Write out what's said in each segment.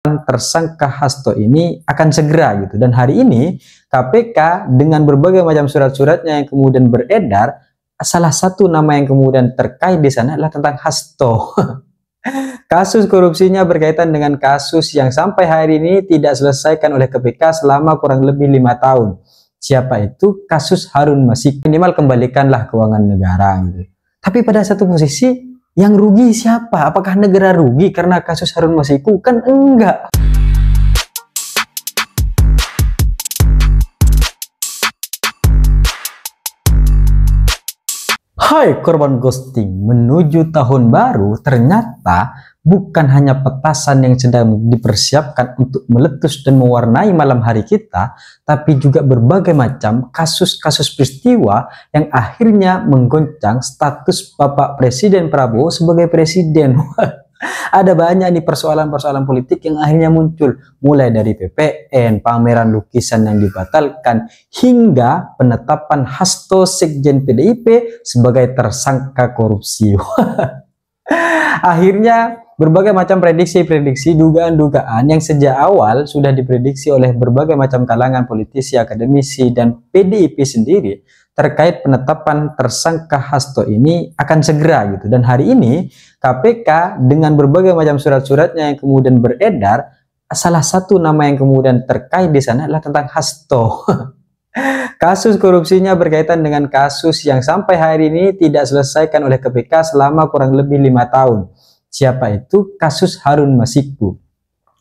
tersangka Hasto ini akan segera gitu, dan hari ini KPK dengan berbagai macam surat-suratnya yang kemudian beredar, salah satu nama yang kemudian terkait di sana adalah tentang Hasto. Kasus korupsinya berkaitan dengan kasus yang sampai hari ini tidak selesaikan oleh KPK selama kurang lebih 5 tahun. Siapa itu? Kasus Harun Masiku. Minimal kembalikanlah keuangan negara gitu. Tapi pada satu posisi, yang rugi siapa? Apakah negara rugi karena kasus Harun Masiku? Kan enggak. Hai korban ghosting, menuju tahun baru ternyata bukan hanya petasan yang sedang dipersiapkan untuk meletus dan mewarnai malam hari kita, tapi juga berbagai macam kasus-kasus peristiwa yang akhirnya menggoncang status Bapak Presiden Prabowo sebagai presiden. Ada banyak nih persoalan-persoalan politik yang akhirnya muncul, mulai dari PPN, pameran lukisan yang dibatalkan, hingga penetapan Hasto Sekjen PDIP sebagai tersangka korupsi. Akhirnya berbagai macam prediksi-prediksi, dugaan-dugaan yang sejak awal sudah diprediksi oleh berbagai macam kalangan politisi, akademisi, dan PDIP sendiri terkait penetapan tersangka Hasto ini akan segera gitu. Dan hari ini KPK dengan berbagai macam surat-suratnya yang kemudian beredar, salah satu nama yang kemudian terkait di sana adalah tentang Hasto. Kasus korupsinya berkaitan dengan kasus yang sampai hari ini tidak selesaikan oleh KPK selama kurang lebih 5 tahun. Siapa itu? Kasus Harun Masiku.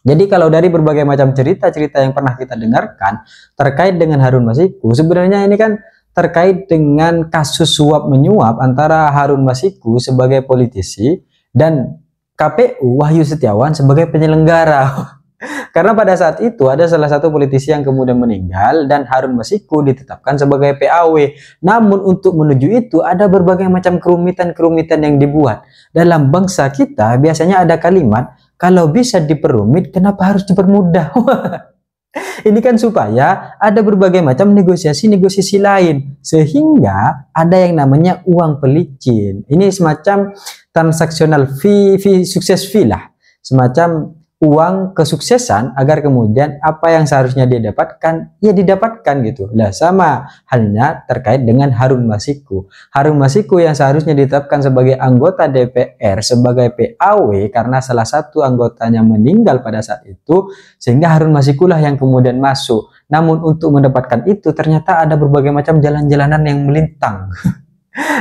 Jadi kalau dari berbagai macam cerita-cerita yang pernah kita dengarkan terkait dengan Harun Masiku, sebenarnya ini kan terkait dengan kasus suap menyuap antara Harun Masiku sebagai politisi dan KPU Wahyu Setiawan sebagai penyelenggara. Karena pada saat itu ada salah satu politisi yang kemudian meninggal dan Harun Masiku ditetapkan sebagai PAW. Namun untuk menuju itu ada berbagai macam kerumitan-kerumitan yang dibuat. Dalam bangsa kita biasanya ada kalimat, kalau bisa diperumit kenapa harus dipermudah? Ini kan supaya ada berbagai macam negosiasi-negosiasi lain, sehingga ada yang namanya uang pelicin. Ini semacam transaksional fee, sukses fee lah, semacam uang kesuksesan agar kemudian apa yang seharusnya dia dapatkan, ya didapatkan gitu. Nah, sama halnya terkait dengan Harun Masiku. Harun Masiku yang seharusnya ditetapkan sebagai anggota DPR, sebagai PAW karena salah satu anggotanya meninggal pada saat itu, sehingga Harun Masiku lah yang kemudian masuk. Namun untuk mendapatkan itu ternyata ada berbagai macam jalan-jalanan yang melintang,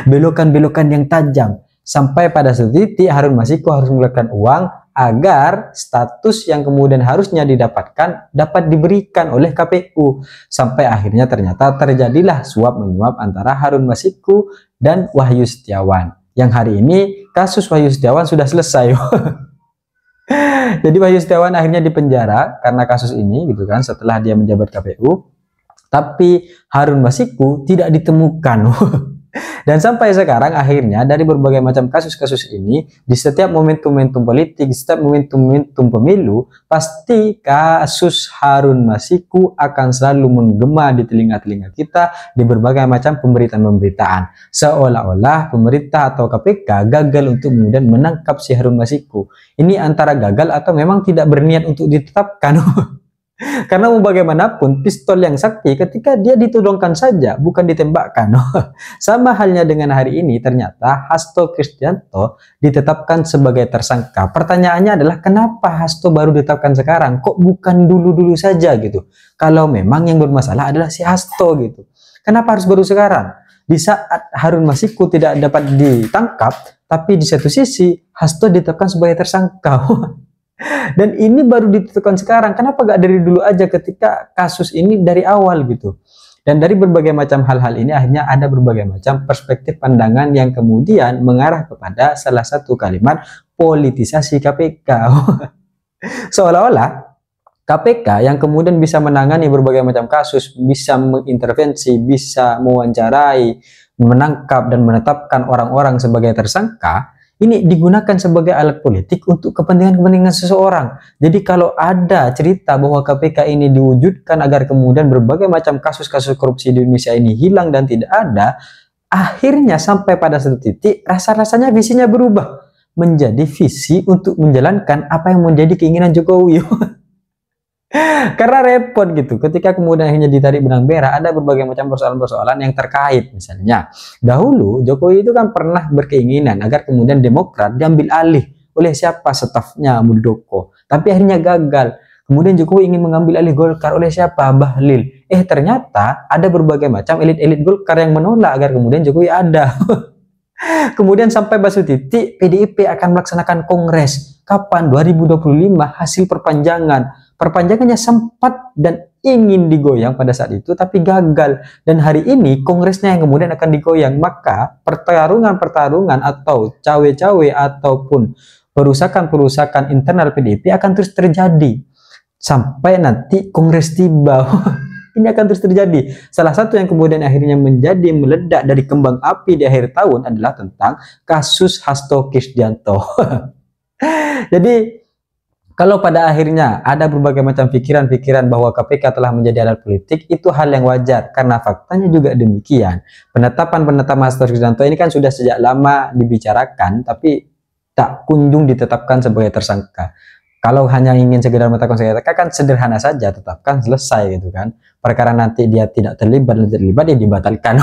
belokan-belokan yang tajam, sampai pada satu titik Harun Masiku harus mengeluarkan uang agar status yang kemudian harusnya didapatkan dapat diberikan oleh KPU. Sampai akhirnya ternyata terjadilah suap menyuap antara Harun Masiku dan Wahyu Setiawan. Yang hari ini kasus Wahyu Setiawan sudah selesai. Jadi Wahyu Setiawan akhirnya dipenjara karena kasus ini gitu kan, setelah dia menjabat KPU. Tapi Harun Masiku tidak ditemukan. Dan sampai sekarang akhirnya dari berbagai macam kasus-kasus ini, di setiap momentum-momentum politik, di setiap momentum-momentum pemilu, pasti kasus Harun Masiku akan selalu menggema di telinga-telinga kita di berbagai macam pemberitaan-pemberitaan. Seolah-olah pemerintah atau KPK gagal untuk kemudian menangkap si Harun Masiku. Ini antara gagal atau memang tidak berniat untuk ditetapkan. Karena mau bagaimanapun pistol yang sakti ketika dia ditodongkan saja, bukan ditembakkan. Sama halnya dengan hari ini, ternyata Hasto Kristianto ditetapkan sebagai tersangka. Pertanyaannya adalah kenapa Hasto baru ditetapkan sekarang? Kok bukan dulu-dulu saja gitu? Kalau memang yang bermasalah adalah si Hasto gitu. Kenapa harus baru sekarang? Di saat Harun Masiku tidak dapat ditangkap, tapi di satu sisi Hasto ditetapkan sebagai tersangka. Dan ini baru ditetapkan sekarang. Kenapa gak dari dulu aja ketika kasus ini dari awal gitu? Dan dari berbagai macam hal-hal ini akhirnya ada berbagai macam perspektif pandangan yang kemudian mengarah kepada salah satu kalimat politisasi KPK. Seolah-olah KPK yang kemudian bisa menangani berbagai macam kasus, bisa mengintervensi, bisa mewawancarai, menangkap dan menetapkan orang-orang sebagai tersangka, ini digunakan sebagai alat politik untuk kepentingan-kepentingan seseorang. Jadi kalau ada cerita bahwa KPK ini diwujudkan agar kemudian berbagai macam kasus-kasus korupsi di Indonesia ini hilang dan tidak ada, akhirnya sampai pada satu titik rasa-rasanya visinya berubah. menjadi visi untuk menjalankan apa yang menjadi keinginan Jokowi. Karena repot gitu, ketika kemudian akhirnya ditarik benang merah, ada berbagai macam persoalan-persoalan yang terkait. Misalnya, dahulu Jokowi itu kan pernah berkeinginan agar kemudian Demokrat diambil alih oleh siapa? Stafnya Muldoko. Tapi akhirnya gagal. Kemudian Jokowi ingin mengambil alih Golkar oleh siapa? Bahlil. Ternyata ada berbagai macam elit-elit Golkar yang menolak agar kemudian Jokowi ada. Kemudian sampai batu titik PDIP akan melaksanakan kongres. Kapan? 2025 hasil perpanjangan. Perpanjangannya sempat dan ingin digoyang pada saat itu, tapi gagal. Dan hari ini kongresnya yang kemudian akan digoyang. Maka pertarungan-pertarungan atau cawe-cawe ataupun perusakan-perusakan internal PDIP akan terus terjadi. Sampai nanti kongres tiba. Ini akan terus terjadi. Salah satu yang kemudian akhirnya menjadi meledak dari kembang api di akhir tahun adalah tentang kasus Hasto Kristianto. Jadi kalau pada akhirnya ada berbagai macam pikiran-pikiran bahwa KPK telah menjadi alat politik, itu hal yang wajar karena faktanya juga demikian. Penetapan Hasto Kristianto ini kan sudah sejak lama dibicarakan, tapi tak kunjung ditetapkan sebagai tersangka. Kalau hanya ingin segera menetapkan sebagai tersangka kan sederhana saja, tetapkan selesai gitu kan. Perkara nanti dia tidak terlibat ya dibatalkan.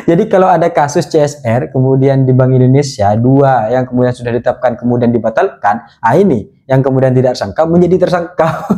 Jadi kalau ada kasus CSR kemudian di Bank Indonesia dua yang kemudian sudah ditetapkan kemudian dibatalkan, ini yang kemudian tidak tersangka menjadi tersangka.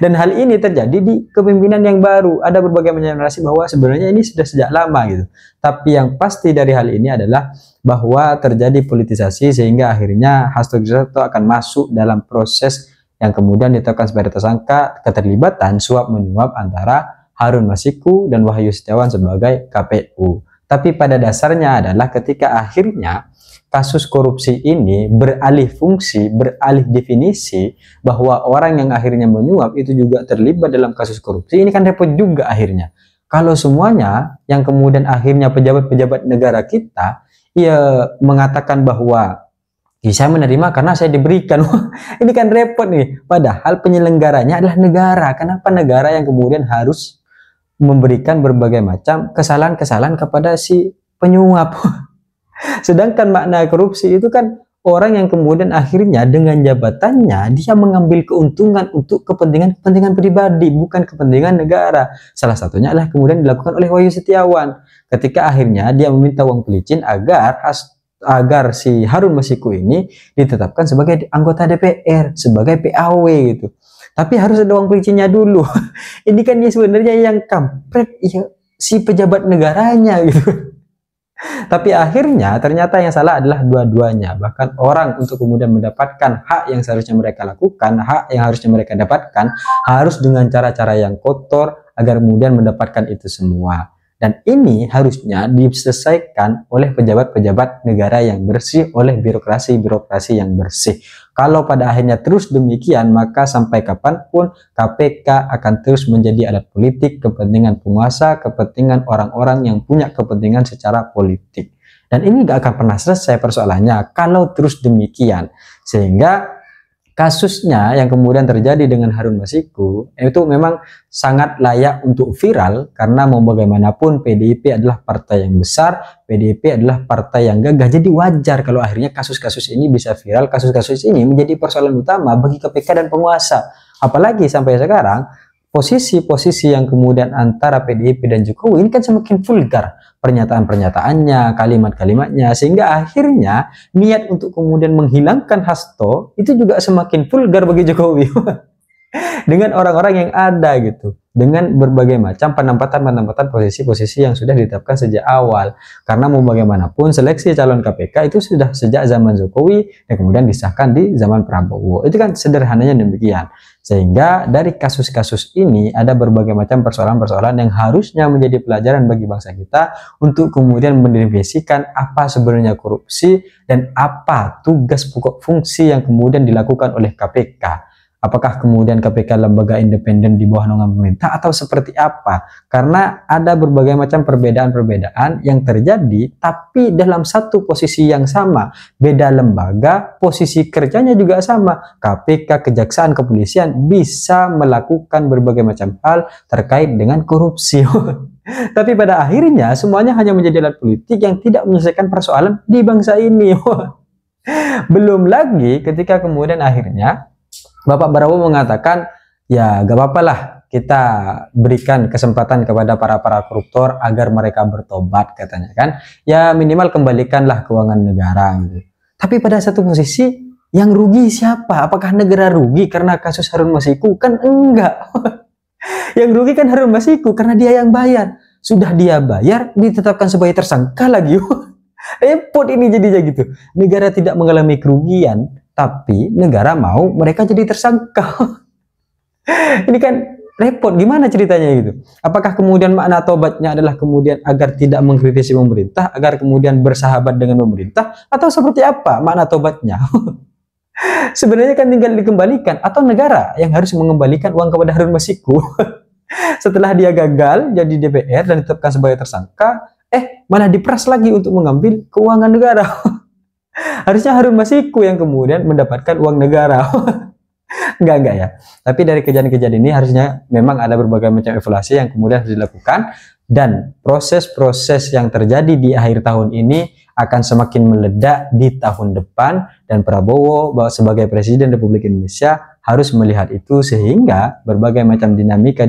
Dan hal ini terjadi di kepemimpinan yang baru. Ada berbagai macam narasi bahwa sebenarnya ini sudah sejak lama gitu. Tapi yang pasti dari hal ini adalah bahwa terjadi politisasi sehingga akhirnya Hasto Kristianto akan masuk dalam proses yang kemudian ditetapkan sebagai tersangka keterlibatan suap menyuap antara Harun Masiku dan Wahyu Setiawan sebagai KPU. Tapi pada dasarnya adalah ketika akhirnya kasus korupsi ini beralih fungsi, beralih definisi bahwa orang yang akhirnya menyuap itu juga terlibat dalam kasus korupsi, ini kan repot juga akhirnya. Kalau semuanya yang kemudian akhirnya pejabat-pejabat negara kita ya mengatakan bahwa saya menerima karena saya diberikan. Ini kan repot nih. Padahal penyelenggaranya adalah negara. Kenapa negara yang kemudian harus memberikan berbagai macam kesalahan-kesalahan kepada si penyuap? Sedangkan makna korupsi itu kan orang yang kemudian akhirnya dengan jabatannya dia mengambil keuntungan untuk kepentingan pribadi, bukan kepentingan negara. Salah satunya adalah kemudian dilakukan oleh Wahyu Setiawan ketika akhirnya dia meminta uang pelicin agar si Harun Masiku ini ditetapkan sebagai anggota DPR, sebagai PAW gitu. Tapi harus ada uang pelicinnya dulu. Ini kan ya sebenarnya yang kampret ya, si pejabat negaranya gitu. Tapi akhirnya ternyata yang salah adalah dua-duanya. Bahkan orang untuk kemudian mendapatkan hak yang seharusnya mereka lakukan, hak yang harusnya mereka dapatkan, harus dengan cara-cara yang kotor agar kemudian mendapatkan itu semua. Dan ini harusnya diselesaikan oleh pejabat-pejabat negara yang bersih, oleh birokrasi-birokrasi yang bersih. Kalau pada akhirnya terus demikian, maka sampai kapanpun KPK akan terus menjadi alat politik, kepentingan penguasa, kepentingan orang-orang yang punya kepentingan secara politik. Dan ini gak akan pernah selesai persoalannya kalau terus demikian. Sehingga kasusnya yang kemudian terjadi dengan Harun Masiku itu memang sangat layak untuk viral karena mau bagaimanapun PDIP adalah partai yang besar, PDIP adalah partai yang gagah. Jadi wajar kalau akhirnya kasus-kasus ini bisa viral, kasus-kasus ini menjadi persoalan utama bagi KPK dan penguasa. Apalagi sampai sekarang posisi-posisi yang kemudian antara PDIP dan Jokowi ini kan semakin vulgar pernyataan-pernyataannya, kalimat-kalimatnya, sehingga akhirnya niat untuk kemudian menghilangkan Hasto itu juga semakin vulgar bagi Jokowi. Dengan orang-orang yang ada gitu, dengan berbagai macam penempatan posisi-posisi yang sudah ditetapkan sejak awal. Karena mau bagaimanapun seleksi calon KPK itu sudah sejak zaman Jokowi dan kemudian disahkan di zaman Prabowo. Itu kan sederhananya demikian. Sehingga dari kasus-kasus ini ada berbagai macam persoalan-persoalan yang harusnya menjadi pelajaran bagi bangsa kita untuk kemudian mendefinisikan apa sebenarnya korupsi dan apa tugas pokok fungsi yang kemudian dilakukan oleh KPK. Apakah kemudian KPK lembaga independen di bawah naungan pemerintah atau seperti apa? Karena ada berbagai macam perbedaan-perbedaan yang terjadi, tapi dalam satu posisi yang sama. Beda lembaga, posisi kerjanya juga sama. KPK, Kejaksaan, Kepolisian bisa melakukan berbagai macam hal terkait dengan korupsi. Tapi pada akhirnya semuanya hanya menjadi alat politik yang tidak menyelesaikan persoalan di bangsa ini. Belum lagi ketika kemudian akhirnya Bapak Prabowo mengatakan, ya gak apa-apa lah kita berikan kesempatan kepada para koruptor agar mereka bertobat, katanya kan. Ya minimal kembalikanlah keuangan negara gitu. Tapi pada satu posisi yang rugi siapa? Apakah negara rugi karena kasus Harun Masiku? Kan enggak. Yang rugi kan Harun Masiku karena dia yang bayar. Sudah dia bayar, ditetapkan sebagai tersangka lagi. Repot ini jadinya gitu. Negara tidak mengalami kerugian, tapi negara mau mereka jadi tersangka. Ini kan repot, gimana ceritanya gitu? Apakah kemudian makna tobatnya adalah kemudian agar tidak mengkritisi pemerintah, agar kemudian bersahabat dengan pemerintah, atau seperti apa makna tobatnya? Sebenarnya kan tinggal dikembalikan, atau negara yang harus mengembalikan uang kepada Harun Masiku. Setelah dia gagal jadi DPR dan ditetapkan sebagai tersangka, malah diperas lagi untuk mengambil keuangan negara. Harusnya Harun Masiku yang kemudian mendapatkan uang negara. Enggak ya. Tapi dari kejadian-kejadian ini harusnya memang ada berbagai macam evaluasi yang kemudian harus dilakukan, dan proses-proses yang terjadi di akhir tahun ini akan semakin meledak di tahun depan, dan Prabowo sebagai Presiden Republik Indonesia harus melihat itu sehingga berbagai macam dinamika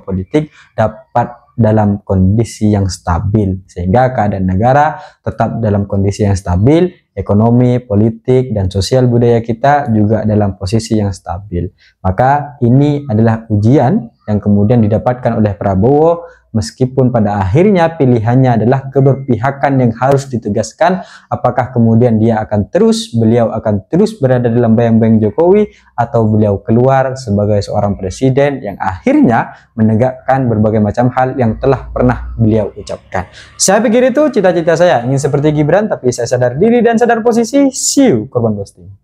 politik dapat dalam kondisi yang stabil, sehingga keadaan negara tetap dalam kondisi yang stabil, ekonomi, politik, dan sosial budaya kita juga dalam posisi yang stabil. Maka ini adalah ujian yang kemudian didapatkan oleh Prabowo, meskipun pada akhirnya pilihannya adalah keberpihakan yang harus ditegaskan. Apakah kemudian beliau akan terus berada dalam bayang-bayang Jokowi, atau beliau keluar sebagai seorang presiden yang akhirnya menegakkan berbagai macam hal yang telah pernah beliau ucapkan. Saya pikir itu cita-cita saya, ingin seperti Gibran, tapi saya sadar diri dan sadar posisi. See you, korban ghosting.